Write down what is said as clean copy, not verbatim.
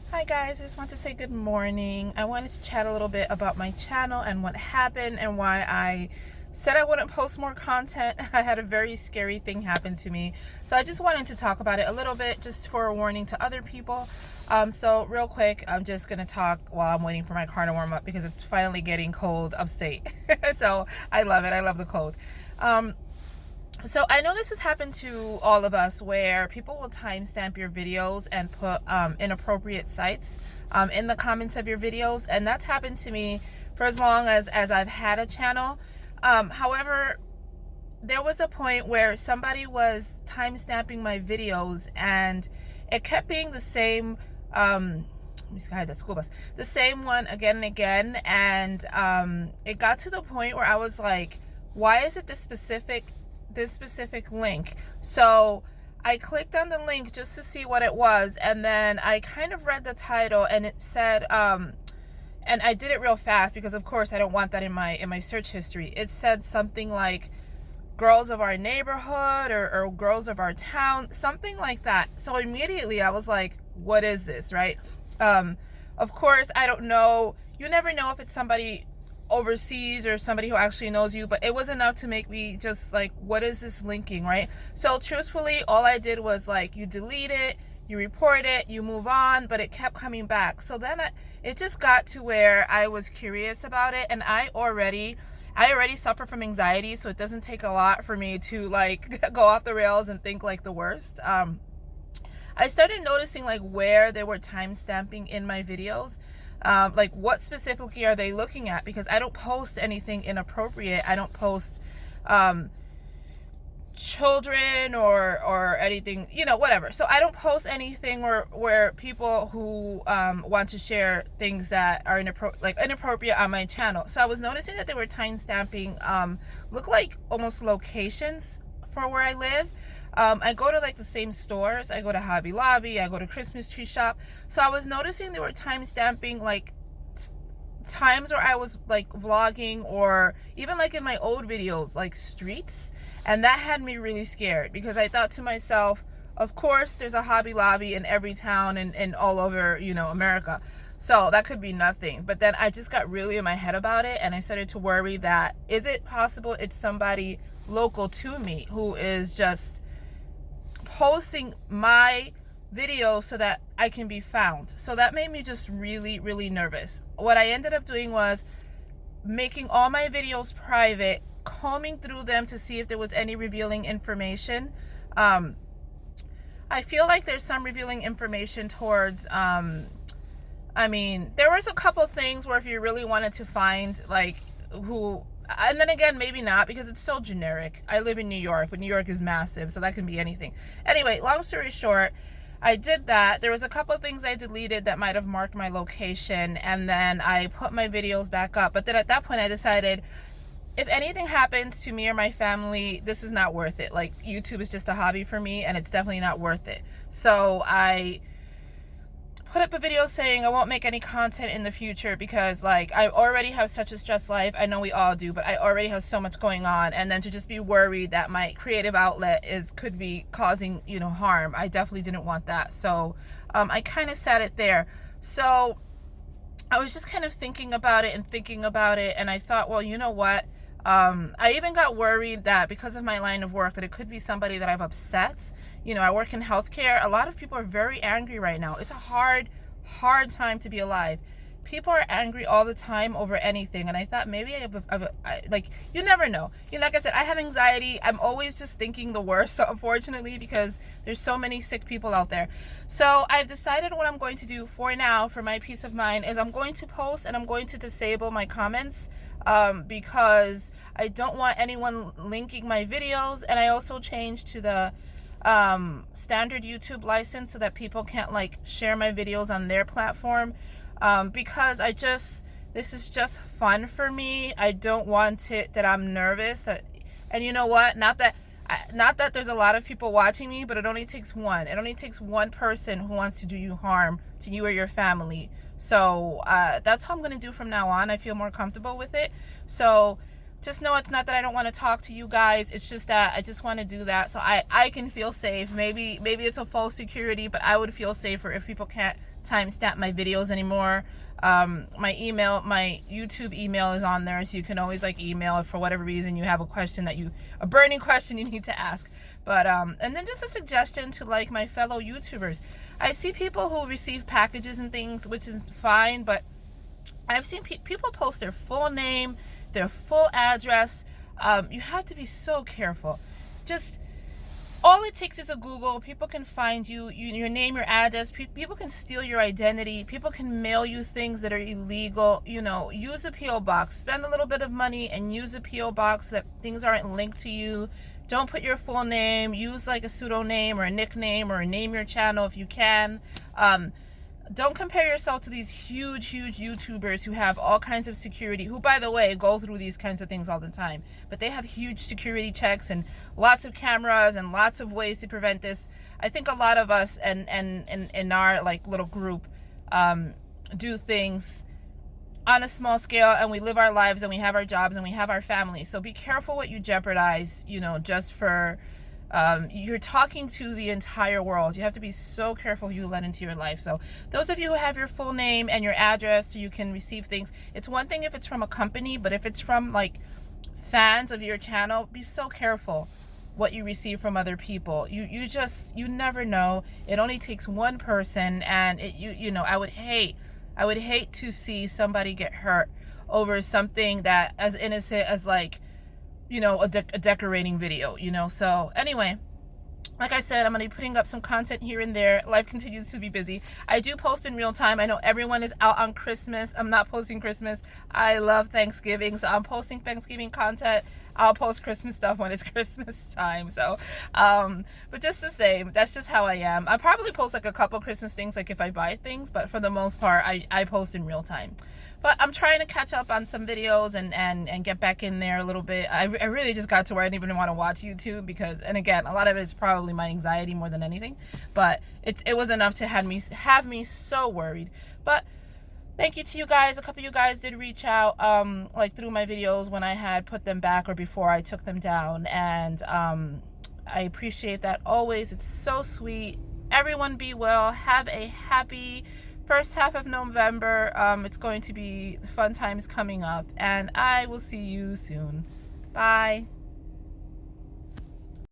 Hi guys, I just want to say good morning. I wanted to chat a little bit about my channel and what happened and why I said I wouldn't post more content. I had a very scary thing happen to me. So I just wanted to talk about it a little bit just for a warning to other people. So real quick, I'm just going to talk while I'm waiting for my car to warm up because it's finally getting cold upstate. So I love it. I love the cold. So I know this has happened to all of us where people will timestamp your videos and put inappropriate sites in the comments of your videos, and that's happened to me for as long as I've had a channel. However, there was a point where somebody was timestamping my videos and it kept being the same that school bus, the same one again and again, and it got to the point where I was like, why is it this specific link? So I clicked on the link just to see what it was, and then I kind of read the title, and it said and I did it real fast because of course I don't want that in my search history. It said something like girls of our neighborhood or girls of our town, something like that. So immediately I was like, what is this, right? Of course I don't know, you never know if it's somebody overseas or somebody who actually knows you, but it was enough to make me just like, what is this linking, right? So truthfully, all I did was like, you delete it, you report it, you move on, but it kept coming back. So then it just got to where I was curious about it, and I already suffer from anxiety, so it doesn't take a lot for me to like go off the rails and think like the worst. I started noticing like where they were time stamping in my videos. Like what specifically are they looking at? Because I don't post anything inappropriate. I don't post children or anything, whatever. So I don't post anything where people who want to share things that are inappropriate on my channel. So I was noticing that they were time stamping look like almost locations for where I live. I go to like the same stores. I go to Hobby Lobby, I go to Christmas Tree Shop. So I was noticing they were time stamping like times where I was like vlogging, or even like in my old videos, like streets. And that had me really scared because I thought to myself, of course there's a Hobby Lobby in every town and all over, America. So that could be nothing. But then I just got really in my head about it, and I started to worry that, is it possible it's somebody local to me who is just posting my videos so that I can be found? So that made me just really, really nervous. What I ended up doing was making all my videos private, combing through them to see if there was any revealing information. I feel like there's some revealing information towards, there was a couple things where if you really wanted to find like who, and then again, maybe not, because it's so generic. I live in New York, but New York is massive, so that can be anything. Anyway, long story short, I did that. There was a couple of things I deleted that might have marked my location, and then I put my videos back up. But then at that point, I decided, if anything happens to me or my family, this is not worth it. Like, YouTube is just a hobby for me, and it's definitely not worth it. So I put up a video saying I won't make any content in the future because like I already have such a stressed life. I know we all do, but I already have so much going on, and then to just be worried that my creative outlet could be causing harm, I definitely didn't want that. So I kind of sat it there. So I was just kind of thinking about it, and I thought, well, you know what, I even got worried that because of my line of work that it could be somebody that I've upset. I work in healthcare. A lot of people are very angry right now. It's a hard time to be alive. People are angry all the time over anything, and I thought maybe you never know. Like I said, I have anxiety. I'm always just thinking the worst, so unfortunately, because there's so many sick people out there. So I've decided what I'm going to do for now, for my peace of mind, is I'm going to post and I'm going to disable my comments, because I don't want anyone linking my videos. And I also changed to the standard YouTube license so that people can't like share my videos on their platform, because this is just fun for me. I don't want it that I'm nervous and you know what, not that there's a lot of people watching me, but it only takes one person who wants to do you harm, to you or your family. So that's how I'm going to do from now on. I feel more comfortable with it. So just know it's not that I don't want to talk to you guys. It's just that I just want to do that so I can feel safe. Maybe it's a false security, but I would feel safer if people can't timestamp my videos anymore. My YouTube email is on there, so you can always like email if for whatever reason you have a burning question you need to ask. But and then just a suggestion to like my fellow YouTubers. I see people who receive packages and things, which is fine, but I've seen people post their full name, their full address. You have to be so careful. Just all it takes is a Google. People can find you, your name, your address. People can steal your identity. People can mail you things that are illegal. Use a P.O. box. Spend a little bit of money and use a P.O. box so that things aren't linked to you. Don't put your full name. Use like a pseudonym or a nickname, or name your channel if you can. Don't compare yourself to these huge YouTubers who have all kinds of security, who, by the way, go through these kinds of things all the time. But they have huge security checks and lots of cameras and lots of ways to prevent this. I think a lot of us and in our like little group do things on a small scale, and we live our lives and we have our jobs and we have our families. So be careful what you jeopardize, just for you're talking to the entire world. You have to be so careful who you let into your life. So those of you who have your full name and your address so you can receive things, it's one thing if it's from a company, but if it's from like fans of your channel, be so careful what you receive from other people. You never know. It only takes one person, and I would hate to see somebody get hurt over something that as innocent as like a decorating video, So anyway, like I said, I'm going to be putting up some content here and there. Life continues to be busy. I do post in real time. I know everyone is out on Christmas. I'm not posting Christmas. I love Thanksgiving, so I'm posting Thanksgiving content. I'll post Christmas stuff when it's Christmas time. So, but just the same, that's just how I am. I probably post like a couple Christmas things, like if I buy things, but for the most part, I post in real time. But I'm trying to catch up on some videos and get back in there a little bit. I really just got to where I didn't even want to watch YouTube because, and again, a lot of it is probably my anxiety more than anything. But it was enough to have me so worried. But thank you to you guys. A couple of you guys did reach out, like through my videos when I had put them back or before I took them down. And I appreciate that always. It's so sweet. Everyone be well. Have a happy first half of November. It's going to be fun times coming up, and I will see you soon. Bye.